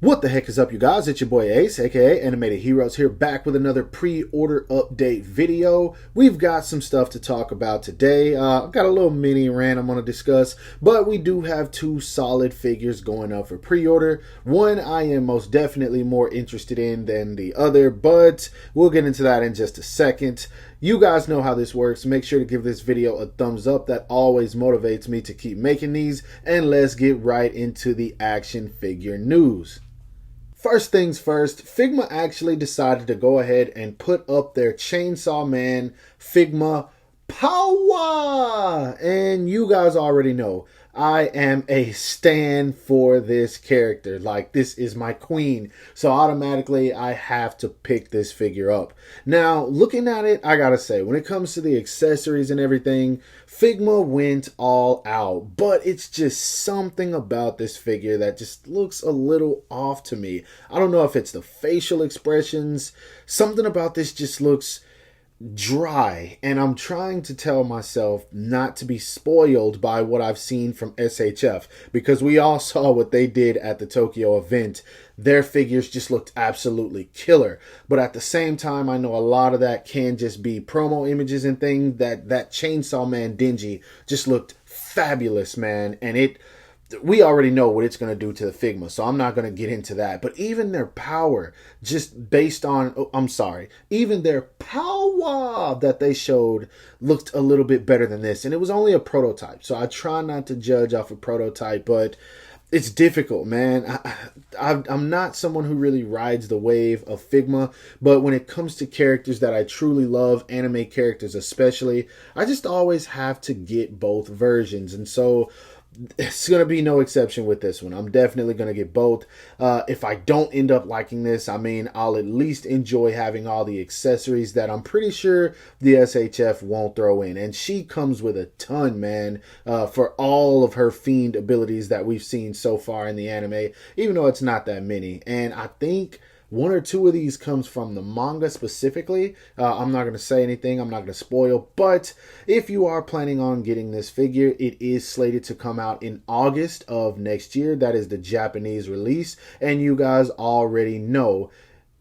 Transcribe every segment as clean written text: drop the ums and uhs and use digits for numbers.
What the heck is up, you guys? It's your boy Ace, aka Animated Heroes, here back with another pre-order update video. We've got some stuff to talk about today. I've got a little mini rant I'm going to discuss, but we do have two solid figures going up for pre-order. One I am most definitely more interested in than the other, but we'll get into that in just a second. You guys know how this works. Make sure to give this video a thumbs up. That always motivates me to keep making these. And let's get right into the action figure news. First things first, Figma actually decided to go ahead and put up their Chainsaw Man Figma Power. And you guys already know, I am a stan for this character. Like, this is my queen. So automatically, I have to pick this figure up. Now, looking at it, I gotta say, when it comes to the accessories and everything, Figma went all out. But it's just something about this figure that just looks a little off to me. I don't know if it's the facial expressions. Something about this just looks dry, and I'm trying to tell myself not to be spoiled by what I've seen from SHF, because we all saw what they did at the Tokyo event. Their figures just looked absolutely killer, but at the same time, I know a lot of that can just be promo images and things. That Chainsaw Man Dingy just looked fabulous, man, and we already know what it's going to do to the Figma, so I'm not going to get into that. But even their power, just based on, even their power that they showed looked a little bit better than this. And it was only a prototype, so I try not to judge off a prototype, but it's difficult, man. I'm not someone who really rides the wave of Figma, but when it comes to characters that I truly love, anime characters especially, I just always have to get both versions. And so it's going to be no exception with this one. I'm definitely going to get both. If I don't end up liking this, I mean, I'll at least enjoy having all the accessories that I'm pretty sure the SHF won't throw in. And she comes with a ton, man, for all of her fiend abilities that we've seen so far in the anime, even though it's not that many. And I think one or two of these comes from the manga specifically. I'm not going to say anything. I'm not going to spoil. But if you are planning on getting this figure, it is slated to come out in August of next year. That is the Japanese release. And you guys already know,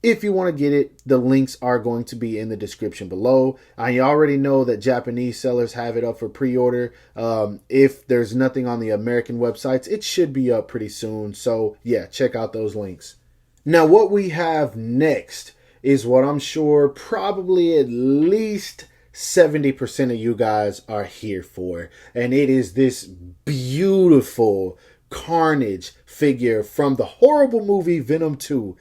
if you want to get it, the links are going to be in the description below. I already know that Japanese sellers have it up for pre-order. If there's nothing on the American websites, it should be up pretty soon. So yeah, check out those links. Now, what we have next is what I'm sure probably at least 70% of you guys are here for. And it is this beautiful Carnage figure from the horrible movie Venom 2.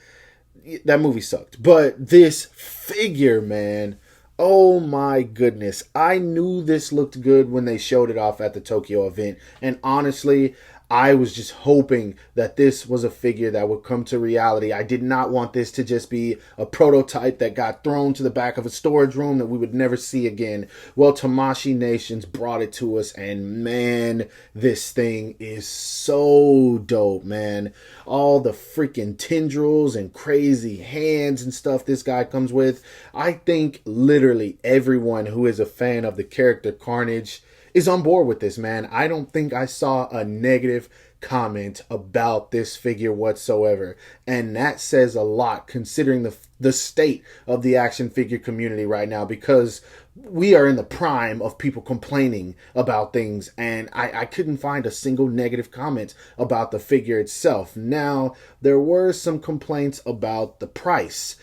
That movie sucked. But this figure, man, oh my goodness. I knew this looked good when they showed it off at the Tokyo event. And honestly, I was just hoping that this was a figure that would come to reality. I did not want this to just be a prototype that got thrown to the back of a storage room that we would never see again. Well, Tamashii Nations brought it to us, and man, this thing is so dope, man. All the freaking tendrils and crazy hands and stuff this guy comes with. I think literally everyone who is a fan of the character Carnage is on board with this, man. I don't think I saw a negative comment about this figure whatsoever, and that says a lot considering the state of the action figure community right now, because we are in the prime of people complaining about things, and I couldn't find a single negative comment about the figure itself. Now, there were some complaints about the price,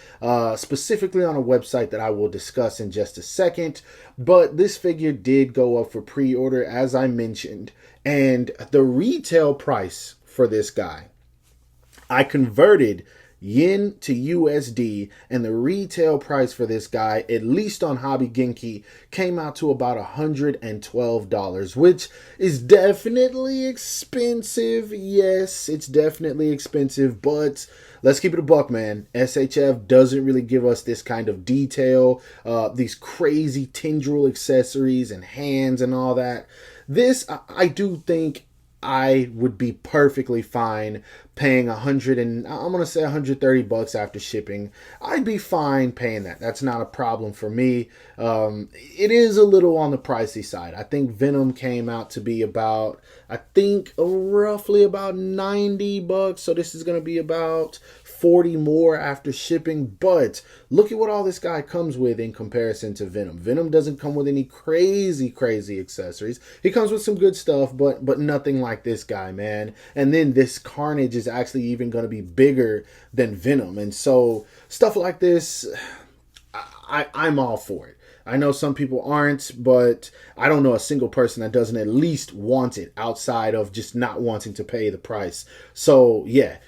specifically on a website that I will discuss in just a second, but this figure did go up for pre-order, as I mentioned, and the retail price for this guy, I converted yen to USD, and the retail price for this guy, at least on Hobby Genki, came out to about $112, which is definitely expensive. Yes, it's definitely expensive, but let's keep it a buck, man. SHF doesn't really give us this kind of detail, these crazy tendril accessories and hands and all that. This, I do think I would be perfectly fine paying I'm gonna say $130 after shipping. I'd be fine paying that. That's not a problem for me. It is a little on the pricey side. I think Venom came out to be about, I think roughly about $90. So this is gonna be about 40 more after shipping. But look at what all this guy comes with in comparison to Venom. Venom doesn't come with any crazy accessories. He comes with some good stuff, but nothing like this guy, man. And then this Carnage is actually even going to be bigger than Venom. And so stuff like this, I'm all for it. I know some people aren't, but I don't know a single person that doesn't at least want it outside of just not wanting to pay the price. So yeah,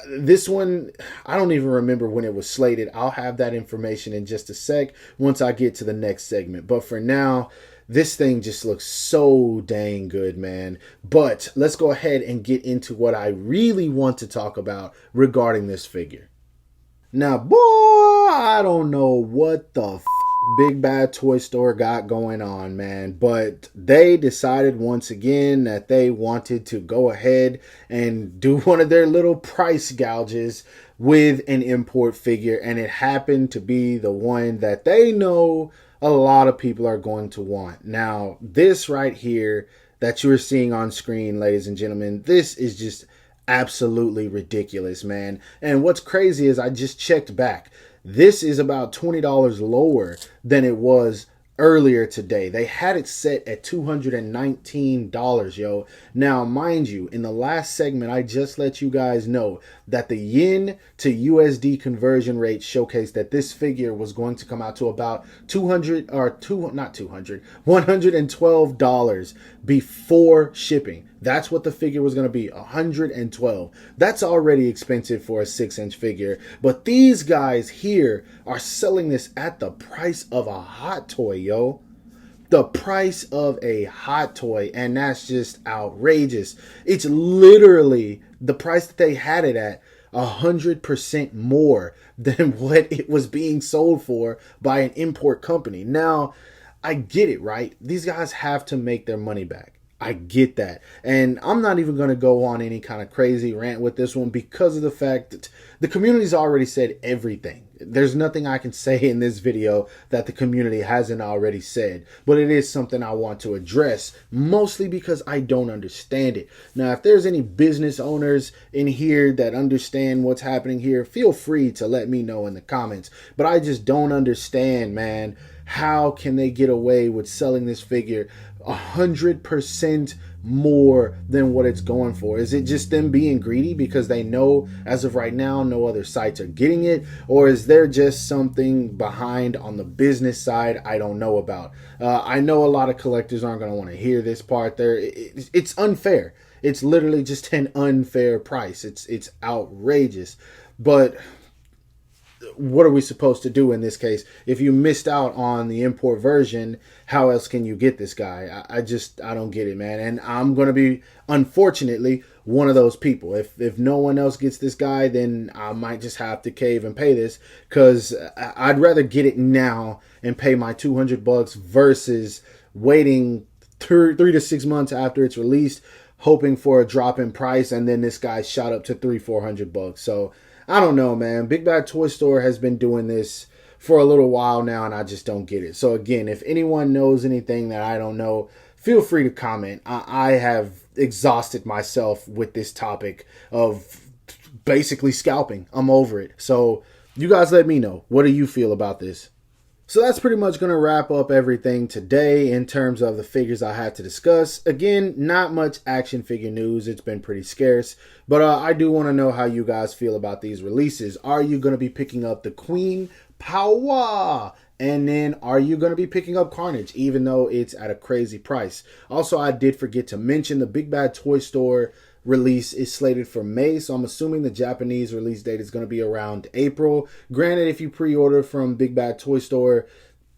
this one, I don't even remember when it was slated. I'll have that information in just a sec once I get to the next segment. But for now, this thing just looks so dang good, man. But let's go ahead and get into what I really want to talk about regarding this figure. Now, boy, I don't know what the Big Bad Toy Store got going on, man, but they decided once again that they wanted to go ahead and do one of their little price gouges with an import figure, and it happened to be the one that they know a lot of people are going to want. Now, this right here that you're seeing on screen, ladies and gentlemen, this is just absolutely ridiculous, man. And what's crazy is I just checked back. This is about $20 lower than it was earlier today. They had it set at $219, yo. Now, mind you, in the last segment, I just let you guys know that the yen to USD conversion rate showcased that this figure was going to come out to about $112 before shipping. That's what the figure was going to be, $112. That's already expensive for a 6-inch figure. But these guys here are selling this at the price of a hot toy, yo. The price of a hot toy. And that's just outrageous. It's literally the price that they had it at, 100% more than what it was being sold for by an import company. Now, I get it, right? These guys have to make their money back. I get that. And I'm not even going to go on any kind of crazy rant with this one because of the fact that the community's already said everything. There's nothing I can say in this video that the community hasn't already said. But it is something I want to address, mostly because I don't understand it. Now, if there's any business owners in here that understand what's happening here, feel free to let me know in the comments. But I just don't understand, man. How can they get away with selling this figure 100% more than what it's going for? Is it just them being greedy because they know as of right now no other sites are getting it? Or is there just something behind on the business side I don't know about? I know a lot of collectors aren't going to want to hear this part there. It's unfair. It's literally just an unfair price. It's outrageous. But what are we supposed to do in this case? If you missed out on the import version, how else can you get this guy? I don't get it, man. And I'm going to be, unfortunately, one of those people. If no one else gets this guy, then I might just have to cave and pay this, because I'd rather get it now and pay my $200 versus waiting 3 to 6 months after it's released, hoping for a drop in price, and then this guy shot up to $300-400. So I don't know, man. Big Bad Toy Store has been doing this for a little while now, and I just don't get it. So again, if anyone knows anything that I don't know, feel free to comment. I have exhausted myself with this topic of basically scalping. I'm over it. So you guys let me know. What do you feel about this? So that's pretty much going to wrap up everything today in terms of the figures I had to discuss. Again, not much action figure news. It's been pretty scarce. But I do want to know how you guys feel about these releases. Are you going to be picking up the Queen Power? And then are you going to be picking up Carnage, even though it's at a crazy price? Also, I did forget to mention the Big Bad Toy Store release is slated for May, so I'm assuming the Japanese release date is going to be around April. Granted, if you pre-order from Big Bad Toy Store,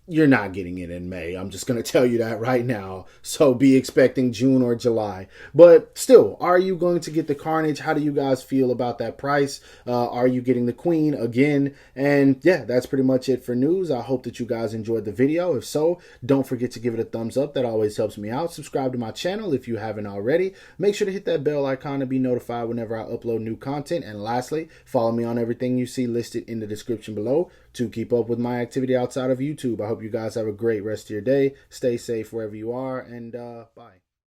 you're not getting it in May. I'm just going to tell you that right now. So be expecting June or July. But still, are you going to get the Carnage? How do you guys feel about that price? Are you getting the Queen again? And yeah, that's pretty much it for news. I hope that you guys enjoyed the video. If so, don't forget to give it a thumbs up. That always helps me out. Subscribe to my channel if you haven't already. Make sure to hit that bell icon to be notified whenever I upload new content. And lastly, follow me on everything you see listed in the description below to keep up with my activity outside of YouTube. I hope you guys have a great rest of your day. Stay safe wherever you are, and bye.